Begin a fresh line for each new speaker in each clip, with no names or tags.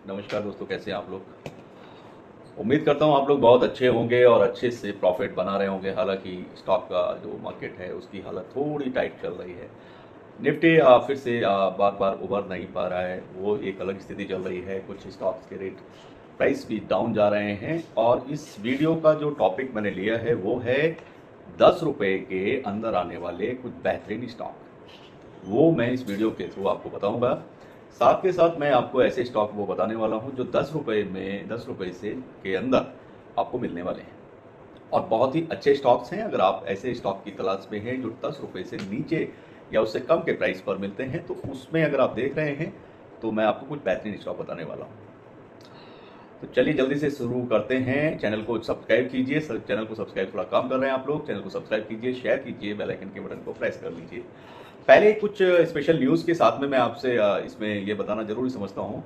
नमस्कार दोस्तों, कैसे हैं आप लोग। उम्मीद करता हूं आप लोग बहुत अच्छे होंगे और अच्छे से प्रॉफिट बना रहे होंगे। हालांकि स्टॉक का जो मार्केट है उसकी हालत थोड़ी टाइट चल रही है। निफ्टी फिर से बार बार उभर नहीं पा रहा है, वो एक अलग स्थिति चल रही है। कुछ स्टॉक्स के रेट प्राइस भी डाउन जा रहे हैं। और इस वीडियो का जो टॉपिक मैंने लिया है वो है 10 रुपये के अंदर आने वाले कुछ बेहतरीन स्टॉक। वो मैं इस वीडियो के थ्रू आपको बताऊंगा। साथ के साथ मैं आपको ऐसे स्टॉक वो बताने वाला हूं जो 10 रुपये में 10 रुपये से के अंदर आपको मिलने वाले हैं और बहुत ही अच्छे स्टॉक्स हैं। अगर आप ऐसे स्टॉक की तलाश में हैं जो 10 रुपये से नीचे या उससे कम के प्राइस पर मिलते हैं, तो उसमें अगर आप देख रहे हैं तो मैं आपको कुछ बेहतरीन स्टॉक बताने वाला हूँ। तो चलिए जल्दी से शुरू करते हैं। चैनल को सब्सक्राइब कीजिए। चैनल को सब्सक्राइब थोड़ा कम कर रहे हैं आप लोग। चैनल को सब्सक्राइब कीजिए, शेयर कीजिए, बेल आइकन के बटन को प्रेस कर लीजिए। पहले कुछ स्पेशल न्यूज़ के साथ में मैं आपसे इसमें ये बताना जरूरी समझता हूँ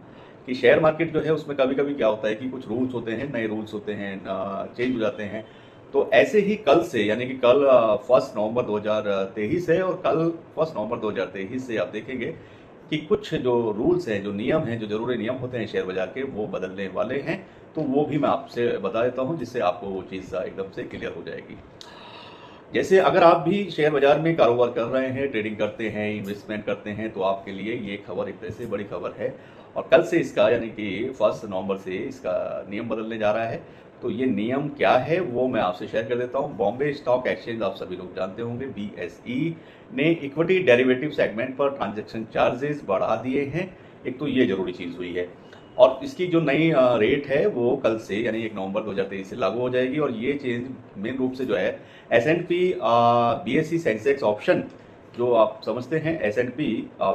कि शेयर मार्केट जो है उसमें कभी कभी क्या होता है कि कुछ रूल्स होते हैं, नए रूल्स होते हैं, चेंज हो जाते हैं। तो ऐसे ही कल से, यानी कि कल 1 नवंबर 2023 है और कल 1 नवंबर 2023 से आप देखेंगे कि कुछ जो रूल्स हैं, जो नियम हैं, जो जरूरी नियम होते हैं शेयर बाजार के, वो बदलने वाले हैं। तो वो भी मैं आपसे बता देता हूँ जिससे आपको वो चीज़ एकदम से क्लियर हो जाएगी। जैसे अगर आप भी शेयर बाजार में कारोबार कर रहे हैं, ट्रेडिंग करते हैं, इन्वेस्टमेंट करते हैं, तो आपके लिए ये खबर एक तरह से बड़ी खबर है। और कल से इसका, यानी कि 1 नवंबर से इसका नियम बदलने जा रहा है। तो ये नियम क्या है वो मैं आपसे शेयर कर देता हूँ। बॉम्बे स्टॉक एक्सचेंज आप सभी लोग जानते होंगे, BSE ने इक्विटी डेरिवेटिव सेगमेंट पर ट्रांजैक्शन चार्जेस बढ़ा दिए हैं। एक तो ये जरूरी चीज़ हुई है और इसकी जो नई रेट है वो कल से, यानी 1 नवंबर 2023 से लागू हो जाएगी। और ये चेंज मेन रूप से जो है S&P BSE सेंसेक्स ऑप्शन, जो आप समझते हैं S&P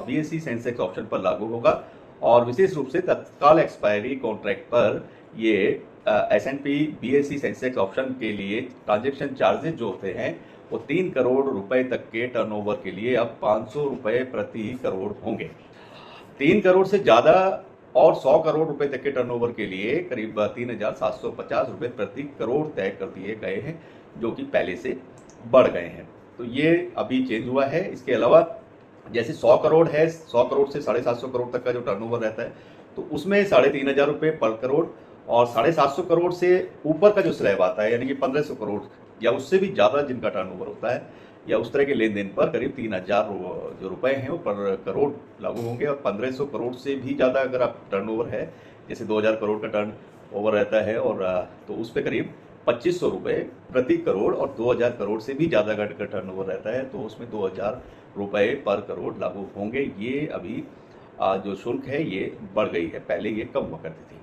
BSE सेंसेक्स ऑप्शन पर लागू होगा। और विशेष रूप से तत्काल एक्सपायरी कॉन्ट्रैक्ट पर ये S&P BSE सेंसेक्स ऑप्शन के लिए ट्रांजैक्शन चार्जेस जो होते हैं वो 3 करोड़ रुपए तक के टर्नओवर के लिए अब 500 रुपए प्रति करोड़ होंगे। 3 करोड़ से ज़्यादा और 100 करोड़ रुपए तक के टर्नओवर के लिए करीब 3,750 रुपए प्रति करोड़ तय कर दिए गए हैं, जो कि पहले से बढ़ गए हैं। तो ये अभी चेंज हुआ है। इसके अलावा जैसे 100 करोड़ है, 100 करोड़ से 750 करोड़ तक का जो टर्नओवर रहता है तो उसमें 3,500 रुपये पर करोड़, और 750 करोड़ से ऊपर का जो स्लैब आता है, यानी कि 1,500 करोड़ या उससे भी ज़्यादा जिनका टर्नओवर होता है या उस तरह के लेन देन पर करीब 3,000 जो रुपए हैं वो पर करोड़ लागू होंगे। और 1,500 करोड़ से भी ज़्यादा अगर आप टर्नओवर है, जैसे 2,000 करोड़ का टर्न ओवर रहता है और तो उस पर करीब 2,500 रुपये प्रति करोड़, और 2,000 करोड़ से भी ज़्यादा का टर्नओवर रहता है तो उसमें 2,000 रुपये पर करोड़ लागू होंगे। ये अभी जो शुल्क है ये बढ़ गई है, पहले ये कम हुआ करती थी।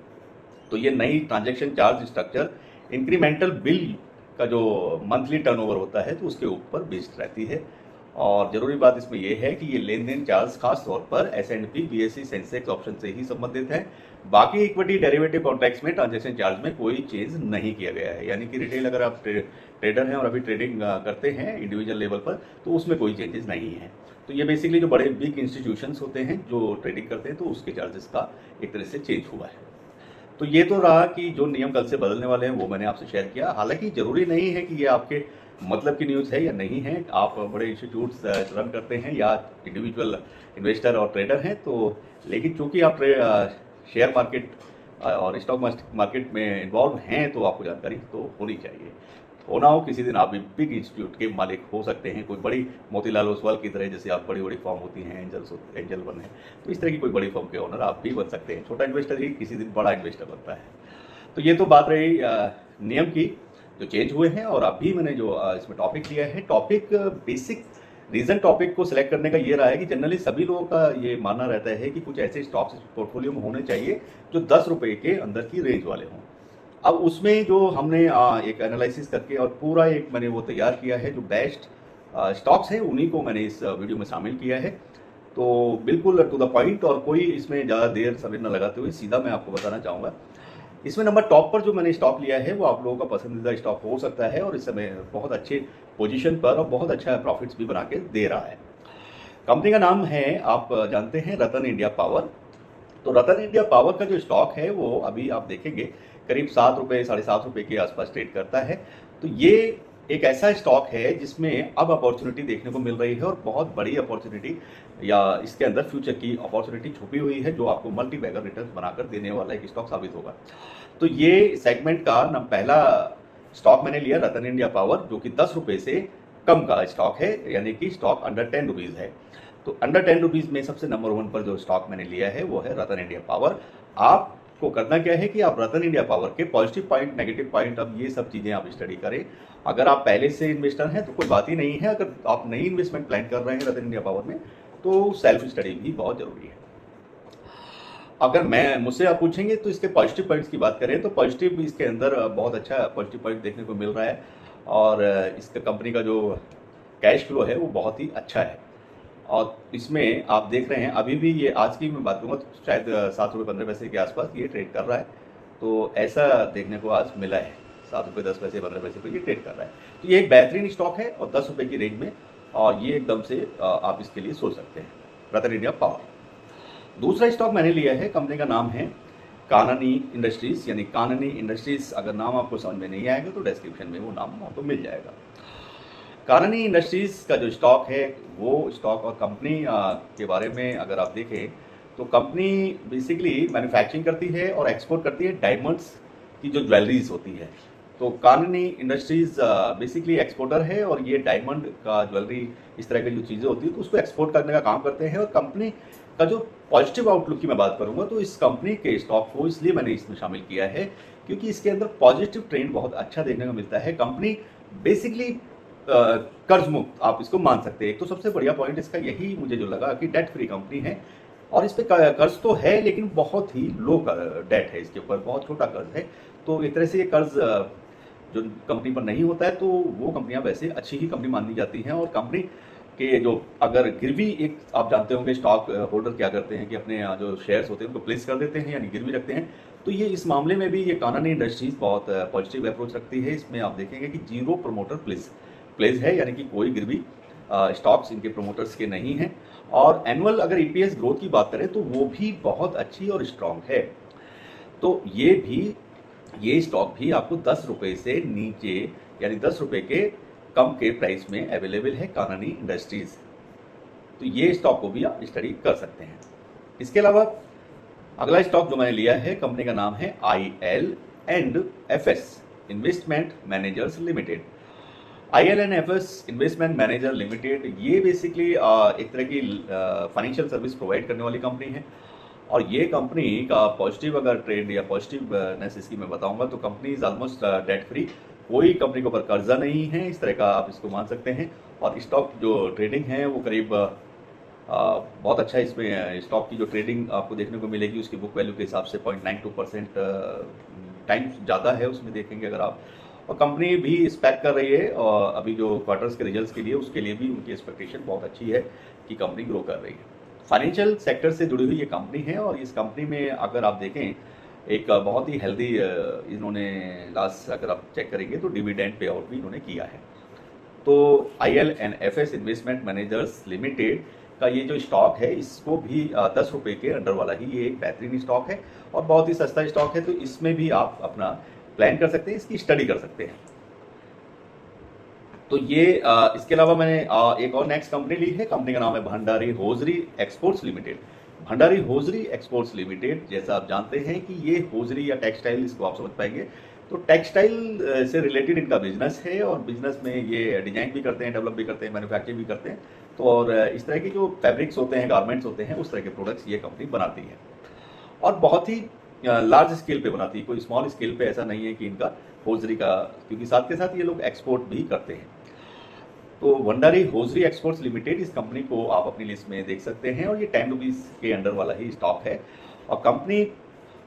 तो ये नई transaction charge structure incremental bill का जो मंथली टर्नओवर होता है तो उसके ऊपर बेस्ड रहती है। और ज़रूरी बात इसमें यह है कि ये लेन देन चार्ज खास तौर पर S&P BSE सेंसेक्स ऑप्शन से ही संबंधित है। बाकी इक्विटी डेरिवेटिव कॉन्ट्रैक्ट्स में ट्रांजैक्शन चार्ज में कोई चेंज नहीं किया गया है। यानी कि रिटेल अगर आप ट्रेडर हैं और अभी ट्रेडिंग करते हैं इंडिविजुअल लेवल पर, तो उसमें कोई चेंजेस नहीं है। तो ये बेसिकली जो बड़े बिग इंस्टीट्यूशंस होते हैं जो ट्रेडिंग करते हैं तो उसके चार्जेस का एक तरह से चेंज हुआ है। तो ये तो रहा कि जो नियम कल से बदलने वाले हैं वो मैंने आपसे शेयर किया। हालांकि जरूरी नहीं है कि ये आपके मतलब की न्यूज़ है या नहीं है। आप बड़े इंस्टीट्यूट्स रन करते हैं या इंडिविजुअल इन्वेस्टर और ट्रेडर हैं, तो लेकिन चूंकि आप शेयर मार्केट और स्टॉक मार्केट में इन्वॉल्व हैं तो आपको जानकारी तो होनी चाहिए। हो ना हो किसी दिन आप भी बिग इंस्टीट्यूट के मालिक हो सकते हैं, कोई बड़ी मोतीलाल ओसवाल की तरह, जैसे आप बड़ी बड़ी फॉर्म होती हैं, एंजल वन है, तो इस तरह की कोई बड़ी फॉर्म के ओनर आप भी बन सकते हैं। छोटा इन्वेस्टर ही किसी दिन बड़ा इन्वेस्टर बनता है। तो ये तो बात रही नियम की जो चेंज हुए हैं। और अभी मैंने जो इसमें टॉपिक लिया है, टॉपिक बेसिक रीज़न टॉपिक को सिलेक्ट करने का ये रहा है कि जनरली सभी लोगों का ये मानना रहता है कि कुछ ऐसे स्टॉक्स पोर्टफोलियो में होने चाहिए जो 10 रुपये के अंदर की रेंज वाले हों। अब उसमें जो हमने एक एनालिसिस करके और पूरा एक मैंने वो तैयार किया है, जो बेस्ट स्टॉक्स हैं उन्हीं को मैंने इस वीडियो में शामिल किया है। तो बिल्कुल टू द पॉइंट और कोई इसमें ज़्यादा देर समय न लगाते हुए सीधा मैं आपको बताना चाहूँगा। इसमें नंबर टॉप पर जो मैंने स्टॉक लिया है वो आप लोगों का पसंदीदा स्टॉक हो सकता है और इस समय बहुत अच्छे पोजीशन पर और बहुत अच्छा प्रॉफिट्स भी बना के दे रहा है। कंपनी का नाम है, आप जानते हैं, रतन इंडिया पावर। तो रतन इंडिया पावर का जो स्टॉक है वो अभी आप देखेंगे करीब 7 रुपये 7.5 रुपये के आसपास ट्रेड करता है। तो ये एक ऐसा स्टॉक है जिसमें अब अपॉर्चुनिटी देखने को मिल रही है और बहुत बड़ी अपॉर्चुनिटी या इसके अंदर फ्यूचर की अपॉर्चुनिटी छुपी हुई है जो आपको मल्टी बैगर रिटर्न बनाकर देने वाला एक स्टॉक साबित होगा। तो ये सेगमेंट का ना पहला स्टॉक मैंने लिया रतन इंडिया पावर, जो कि 10 रुपये से कम का स्टॉक है, यानी कि स्टॉक अंडर 10 रुपीज़ है। तो अंडर 10 रुपीज़ में सबसे नंबर 1 पर जो स्टॉक मैंने लिया है वो है रतन इंडिया पावर। आपको करना क्या है कि आप रतन इंडिया पावर के पॉजिटिव पॉइंट, नेगेटिव पॉइंट, अब ये सब चीज़ें आप स्टडी करें। अगर आप पहले से इन्वेस्टर हैं तो कोई बात ही नहीं है, अगर आप नई इन्वेस्टमेंट प्लान कर रहे हैं रतन इंडिया पावर में तो सेल्फ स्टडी भी बहुत ज़रूरी है। अगर मैं मुझसे आप पूछेंगे तो इसके पॉजिटिव पॉइंट्स की बात करें तो पॉजिटिव इसके अंदर बहुत अच्छा पॉजिटिव पॉइंट देखने को मिल रहा है और इसका कंपनी का जो कैश फ्लो है वो बहुत ही अच्छा है। और इसमें आप देख रहे हैं अभी भी ये आज की मैं बात करूँगा तो शायद 7 रुपये 15 पैसे के आसपास ये ट्रेड कर रहा है। तो ऐसा देखने को आज मिला है, 7 रुपये 10 पैसे 15 पैसे पर ये ट्रेड कर रहा है। तो ये एक बेहतरीन स्टॉक है और 10 रुपये की रेंज में, और ये एकदम से आप इसके लिए सोच सकते हैं रतन इंडिया पावर। दूसरा स्टॉक मैंने लिया है, कंपनी का नाम है काननी इंडस्ट्रीज, यानी काननी इंडस्ट्रीज। अगर नाम आपको समझ में नहीं आएगा तो डिस्क्रिप्शन में वो नाम आपको मिल जाएगा। काननी इंडस्ट्रीज का जो स्टॉक है वो स्टॉक और कंपनी के बारे में अगर आप देखें तो कंपनी बेसिकली मैन्युफैक्चरिंग करती है और एक्सपोर्ट करती है डायमंड्स की जो ज्वेलरीज होती है। तो काननी इंडस्ट्रीज बेसिकली एक्सपोर्टर है और ये डायमंड का ज्वेलरी, इस तरह की जो चीज़ें होती है तो उसको एक्सपोर्ट करने का काम करते हैं। और कंपनी का जो पॉजिटिव आउटलुक की मैं बात करूंगा तो इस कंपनी के स्टॉक को इसलिए मैंने इसमें शामिल किया है क्योंकि इसके अंदर पॉजिटिव ट्रेंड बहुत अच्छा देखने को मिलता है। कंपनी बेसिकली कर्ज मुक्त आप इसको मान सकते हैं। एक तो सबसे बढ़िया पॉइंट इसका यही मुझे जो लगा कि डेट फ्री कंपनी है और इस पे कर्ज तो है लेकिन बहुत ही लो डेट है, इसके ऊपर बहुत छोटा कर्ज है। तो एक तरह से ये कर्ज जो कंपनी पर नहीं होता है तो वो कंपनियां वैसे अच्छी ही कंपनी मानी जाती हैं। और कंपनी के जो अगर गिरवी, एक आप जानते होंगे स्टॉक होल्डर क्या करते हैं कि अपने जो शेयर्स होते हैं उनको प्लेस कर देते हैं यानी गिरवी रखते हैं। तो ये इस मामले में भी ये काननी इंडस्ट्रीज बहुत पॉजिटिव अप्रोच रखती है। इसमें आप देखेंगे कि जीरो प्रमोटर प्लेस है, यानी कि कोई गिरवी स्टॉक्स इनके प्रमोटर्स के नहीं हैं। और एनुअल अगर ईपीएस ग्रोथ की बात करें तो वो भी बहुत अच्छी और स्ट्रांग है। तो ये स्टॉक भी आपको 10 रुपये से नीचे यानी 10 रुपये के कम के प्राइस में अवेलेबल है काननी इंडस्ट्रीज। तो ये स्टॉक को भी आप स्टडी कर सकते हैं। इसके अलावा अगला स्टॉक जो मैंने लिया है कंपनी का नाम है IL&FS investment managers limited. IL&FS investment manager limited ये बेसिकली एक तरह की फाइनेंशियल सर्विस प्रोवाइड करने वाली कंपनी है। और ये कंपनी का पॉजिटिव अगर ट्रेंड या पॉजिटिवनेस इसकी मैं बताऊंगा तो company is almost debt free, कोई कंपनी के ऊपर कर्जा नहीं है, इस तरह का आप इसको मान सकते हैं। और स्टॉक जो ट्रेडिंग है वो करीब बहुत अच्छा है। इसमें स्टॉक की जो ट्रेडिंग आपको देखने को मिलेगी उसकी बुक वैल्यू के हिसाब से 0.92% टाइम्स ज़्यादा है उसमें देखेंगे अगर आप। और कंपनी भी एक्सपेक्ट कर रही है और अभी जो क्वार्टर्स के रिजल्ट्स के लिए उसके लिए भी उनकी एक्सपेक्टेशन बहुत अच्छी है कि कंपनी ग्रो कर रही है। फाइनेंशियल सेक्टर से जुड़ी हुई ये कंपनी है और इस कंपनी में अगर आप देखें एक बहुत ही हेल्दी इन्होंने लास्ट अगर आप चेक करेंगे तो डिविडेंड पे आउट भी इन्होंने किया है। तो IL&FS इन्वेस्टमेंट मैनेजर्स लिमिटेड का ये जो स्टॉक है इसको भी 10 रुपये के अंडर वाला ही ये एक बेहतरीन स्टॉक है और बहुत ही सस्ता स्टॉक है। तो इसमें भी आप अपना प्लान कर सकते हैं, इसकी स्टडी कर सकते हैं। तो ये इसके अलावा मैंने एक और नेक्स्ट कंपनी ली है, कंपनी का नाम है Bhandari hosiery exports limited. Bhandari hosiery exports limited, जैसा आप जानते हैं कि ये होजरी या टेक्सटाइल, इसको आप समझ पाएंगे तो टेक्सटाइल से रिलेटेड इनका बिजनेस है और बिजनेस में ये डिजाइन भी करते हैं, डेवलप भी करते हैं, मैन्युफैक्चरिंग भी करते हैं। तो और इस तरह के जो फैब्रिक्स होते हैं, गारमेंट्स होते हैं, उस तरह के प्रोडक्ट्स ये कंपनी बनाती है और बहुत ही लार्ज स्केल पे बनाती है, कोई स्मॉल स्केल पे ऐसा नहीं है कि इनका होजरी का, क्योंकि साथ के साथ ये लोग एक्सपोर्ट भी करते हैं। तो भंडारी होजरी एक्सपोर्ट्स लिमिटेड इस कंपनी को आप अपनी लिस्ट में देख सकते हैं और ये 10 रुपीज़ के अंडर वाला ही स्टॉक है और कंपनी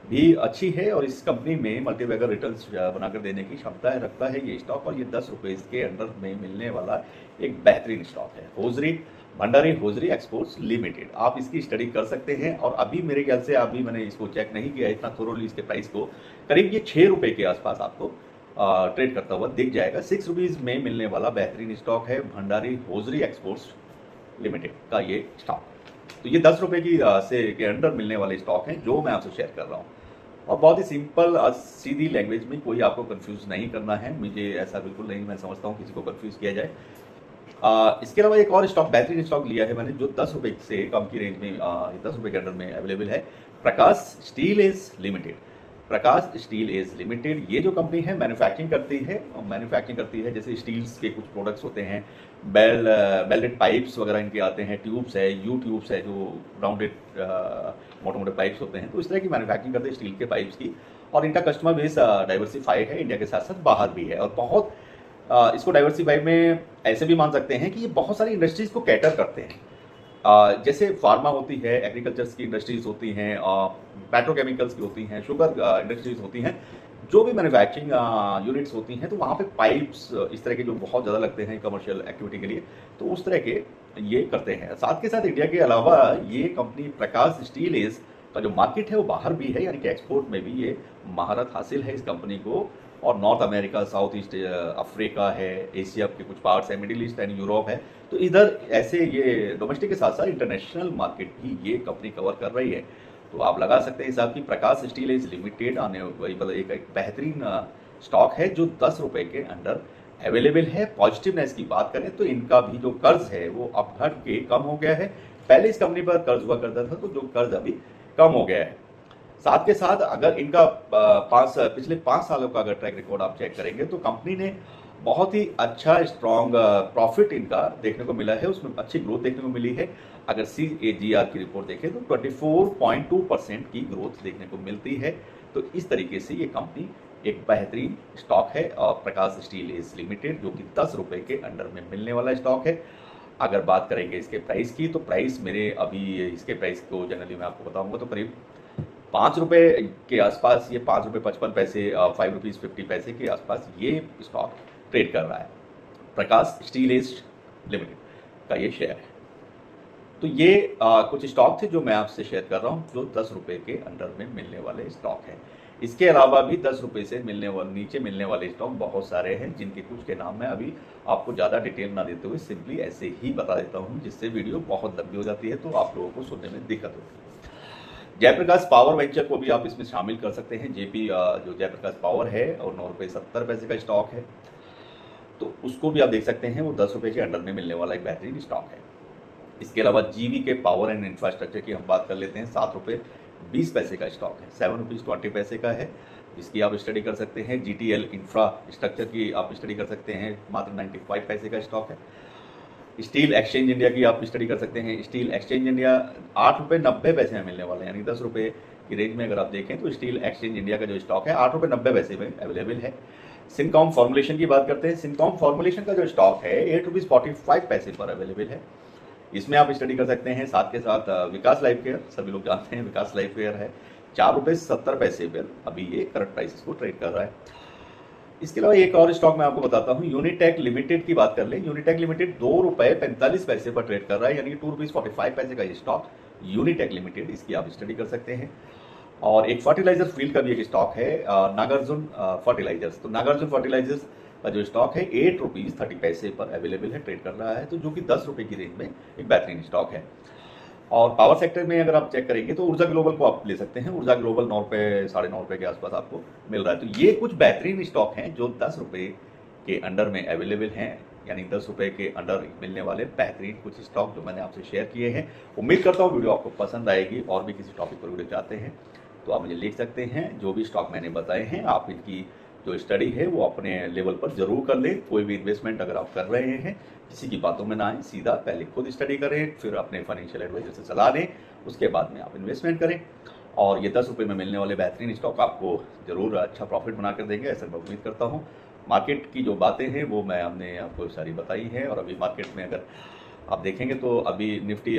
भी अच्छी है और इस कंपनी में मल्टीबैगर रिटर्न्स बनाकर देने की क्षमता रखता है ये स्टॉक। और ये 10 रुपये के अंडर में मिलने वाला एक बेहतरीन स्टॉक है भंडारी होजरी एक्सपोर्ट्स लिमिटेड। आप इसकी स्टडी कर सकते हैं और अभी मेरे ख्याल से अभी मैंने इसको चेक नहीं किया इतना थोरोली, इसके प्राइस को करीब ये 6 रुपये के आसपास आपको ट्रेड करता हुआ दिख जाएगा। 6 रुपीज़ में मिलने वाला बेहतरीन स्टॉक है भंडारी होजरी एक्सपोर्ट्स लिमिटेड का ये स्टॉक। तो ये 10 रुपये की के अंडर मिलने वाले स्टॉक हैं जो मैं आपसे शेयर कर रहा हूँ। और बहुत ही सिंपल सीधी लैंग्वेज में, कोई आपको कंफ्यूज नहीं करना है, मुझे ऐसा बिल्कुल नहीं मैं समझता हूँ किसी को कंफ्यूज किया जाए। इसके अलावा एक और स्टॉक, बेहतरीन स्टॉक लिया है मैंने, जो 10 रुपये से कम की रेंज में 10 रुपये के अंडर में अवेलेबल है। प्रकाश स्टील एज लिमिटेड। प्रकाश स्टील एज लिमिटेड ये जो कंपनी है मैन्युफैक्चरिंग करती है जैसे स्टील्स के कुछ प्रोडक्ट्स होते हैं, बेल्टेड पाइप्स वगैरह इनके आते हैं, ट्यूब्स है, यू ट्यूब्स है, जो राउंडेड मोटे मोटे पाइप्स होते हैं, तो इस तरह की मैन्युफैक्चरिंग करते हैं स्टील के पाइप्स की। और इनका कस्टमर बेस डाइवर्सिफाइड है, इंडिया के साथ साथ बाहर भी है। और बहुत इसको डाइवर्सिफाई में ऐसे भी मान सकते हैं कि ये बहुत सारी इंडस्ट्रीज को कैटर करते हैं। जैसे फार्मा होती है, एग्रीकल्चर्स की इंडस्ट्रीज होती हैं, पेट्रोकेमिकल्स की होती हैं, शुगर इंडस्ट्रीज होती हैं, जो भी मैन्युफैक्चरिंग यूनिट्स होती हैं, तो वहाँ पे पाइप्स इस तरह के जो बहुत ज़्यादा लगते हैं कमर्शियल एक्टिविटी के लिए, तो उस तरह के ये करते हैं। साथ के साथ इंडिया के अलावा ये कंपनी प्रकाश स्टील एज का जो मार्केट है वो बाहर भी है, यानी कि एक्सपोर्ट में भी ये महारत हासिल है इस कंपनी को। और north America, south east Africa है, एशिया के कुछ पार्ट्स है, मिडिल ईस्ट एंड यूरोप है, तो इधर ऐसे ये डोमेस्टिक के साथ साथ इंटरनेशनल मार्केट भी ये कंपनी कवर कर रही है। तो आप लगा सकते हैं हिसाब की प्रकाश स्टील एज लिमिटेड आने एक बेहतरीन स्टॉक है जो 10 रुपये के अंडर अवेलेबल है। पॉजिटिवनेस की बात करें तो इनका भी जो कर्ज है वो अब घट के कम हो गया है। पहले इस कंपनी पर कर्ज हुआ करता था, तो जो कर्ज अभी कम हो गया है। साथ के साथ अगर इनका पिछले 5 सालों का अगर ट्रैक रिकॉर्ड आप चेक करेंगे तो कंपनी ने बहुत ही अच्छा स्ट्रॉन्ग प्रॉफिट इनका देखने को मिला है, उसमें अच्छी ग्रोथ देखने को मिली है। अगर CAGR की रिपोर्ट देखें तो 24.2% की ग्रोथ देखने को मिलती है। तो इस तरीके से ये कंपनी एक बेहतरीन स्टॉक है, और प्रकाश स्टील एज लिमिटेड जो कि 10 रुपये के अंडर में मिलने वाला स्टॉक है। अगर बात करेंगे इसके प्राइस की, तो प्राइस मेरे अभी इसके प्राइस को जनरली मैं आपको बताऊंगा तो करीब 5 रुपये के आसपास, ये 5 रुपये 55 पैसे, 5 रुपीज़ 50 पैसे के आसपास ये स्टॉक ट्रेड कर रहा है। प्रकाश स्टील एज लिमिटेड का ये शेयर है। तो ये कुछ स्टॉक थे जो मैं आपसे शेयर कर रहा हूँ, जो 10 रुपये के अंडर में मिलने वाले स्टॉक हैं। इसके अलावा भी 10 रुपये से नीचे मिलने वाले स्टॉक बहुत सारे हैं, जिनके कुछ के नाम मैं अभी आपको ज़्यादा डिटेल ना देते हुए सिंपली ऐसे ही बता देता हूँ, जिससे वीडियो बहुत लंबी हो जाती है, तो आप लोगों को सुनने में दिक्कत होती है। जयप्रकाश पावर वेंचर को भी आप इसमें शामिल कर सकते हैं। जो जयप्रकाश पावर है और 9 रुपये 70 पैसे का स्टॉक है, तो उसको भी आप देख सकते हैं, वो 10 रुपये के अंडर में मिलने वाला एक बेहतरीन स्टॉक है। इसके अलावा GV के पावर एंड इंफ्रास्ट्रक्चर की हम बात कर लेते हैं, 7 रुपये 20 पैसे का स्टॉक है, 7 रुपीज़ 20 पैसे का है, इसकी आप स्टडी कर सकते हैं। GTL इंफ्रास्ट्रक्चर की आप स्टडी कर सकते हैं, मात्र 95 पैसे का स्टॉक है। स्टील एक्सचेंज इंडिया की आप स्टडी कर सकते हैं। स्टील एक्सचेंज इंडिया 8 रुपये 90 पैसे में मिलने वाला है, यानी 10 रुपये की रेंज में अगर आप देखें तो स्टील एक्सचेंज इंडिया का जो स्टॉक है 8 रुपये 90 पैसे में अवेलेबल है। सिनकॉम फॉर्मुलेशन की बात करते हैं। सिनकॉम फॉर्मुलेशन का जो स्टॉक है 8 रुपीज़ 45 पैसे पर अवेलेबल है, इसमें आप स्टडी कर सकते हैं। साथ के साथ विकास लाइफ केयर, सभी लोग जानते हैं विकास लाइफ केयर है, 4 रुपये 70 पैसे पर अभी ये करंट प्राइस को ट्रेड कर रहा है। इसके अलावा एक और स्टॉक मैं आपको बताता हूँ, यूनिटेक लिमिटेड की बात कर ले। यूनिटेक लिमिटेड 2 रुपये 45 पैसे पर ट्रेड कर रहा है, यानी कि 2 रुपीज़ 45 पैसे का ये स्टॉक यूनिटेक लिमिटेड, इसकी आप स्टडी कर सकते हैं। और एक फर्टिलाइजर फील्ड का भी एक स्टॉक है, नागार्जुन फर्टिलाइजर्स। तो नागार्जुन फर्टिलाइजर्स का जो स्टॉक है 8 रुपीज़ 30 पैसे पर अवेलेबल है, ट्रेड कर रहा है, तो जो कि 10 रुपये की रेंज में एक बेहतरीन स्टॉक है। और पावर सेक्टर में अगर आप चेक करेंगे तो ऊर्जा ग्लोबल को आप ले सकते हैं। ऊर्जा ग्लोबल 9 रुपये 9.5 रुपये के आसपास आपको मिल रहा है। तो ये कुछ बेहतरीन स्टॉक हैं जो 10 रुपये के अंडर में अवेलेबल हैं, यानी 10 रुपये के अंडर मिलने वाले बेहतरीन कुछ स्टॉक जो मैंने आपसे शेयर किए हैं। उम्मीद करता हूँ वीडियो आपको पसंद आएगी। और भी किसी टॉपिक पर वीडियो चाहते हैं तो आप मुझे लिख सकते हैं। जो भी स्टॉक मैंने बताए हैं, आप इनकी जो स्टडी है वो अपने लेवल पर जरूर कर लें। कोई भी इन्वेस्टमेंट अगर आप कर रहे हैं, किसी की बातों में ना आए, सीधा पहले खुद स्टडी करें, फिर अपने फाइनेंशियल एडवाइजर से सलाह लें, उसके बाद में आप इन्वेस्टमेंट करें। और ये 10 रुपये में मिलने वाले बेहतरीन स्टॉक आपको ज़रूर अच्छा प्रॉफिट बना कर देंगे, ऐसा मैं उम्मीद करता हूँ। मार्केट की जो बातें हैं वो हमने आपको सारी बताई हैं। और अभी मार्केट में अगर आप देखेंगे तो अभी निफ्टी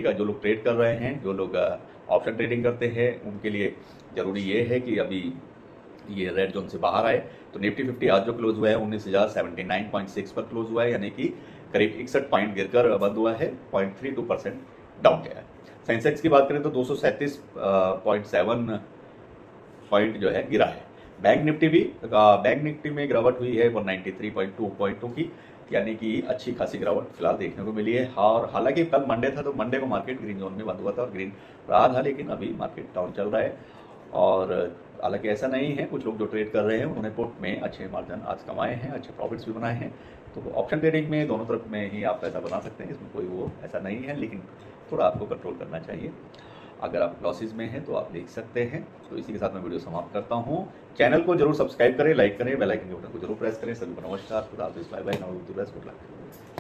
का जो लोग ट्रेड कर रहे हैं, जो लोग ऑप्शन ट्रेडिंग करते हैं, उनके लिए ज़रूरी ये है कि अभी ये रेड जोन से बाहर आए। तो निफ्टी 50 आज जो क्लोज हुआ है 19,079.6 पर क्लोज हुआ है, यानी कि करीब 61 पॉइंट गिरकर बंद हुआ है, 0.32% डाउन गया है। सेंसेक्स की बात करें तो 237.7 पॉइंट जो है गिरा है। बैंक निफ्टी में गिरावट हुई है 193.2 पॉइंटों की, यानी कि अच्छी खासी गिरावट फिलहाल देखने को मिली है। और हालांकि कल मंडे था, तो मंडे को मार्केट ग्रीन जोन में बंद हुआ था और ग्रीन रहा था, लेकिन अभी मार्केट डाउन चल रहा है। और हालांकि ऐसा नहीं है, कुछ लोग जो ट्रेड कर रहे हैं उन्होंने पुट में अच्छे मार्जिन आज कमाए हैं, अच्छे प्रॉफिट्स भी बनाए हैं। तो ऑप्शन ट्रेडिंग में दोनों तरफ में ही आप पैसा बना सकते हैं, इसमें कोई वो ऐसा नहीं है, लेकिन थोड़ा आपको कंट्रोल करना चाहिए। अगर आप लॉसेज में हैं तो आप देख सकते हैं। तो इसी के साथ मैं वीडियो समाप्त करता हूँ। चैनल को जरूर सब्सक्राइब करें, लाइक करें, बेल आइकन के बटन को जरूर प्रेस करें। सभी को नमस्कार, खुदा हाफिज़, बाय बाय, गुड लक।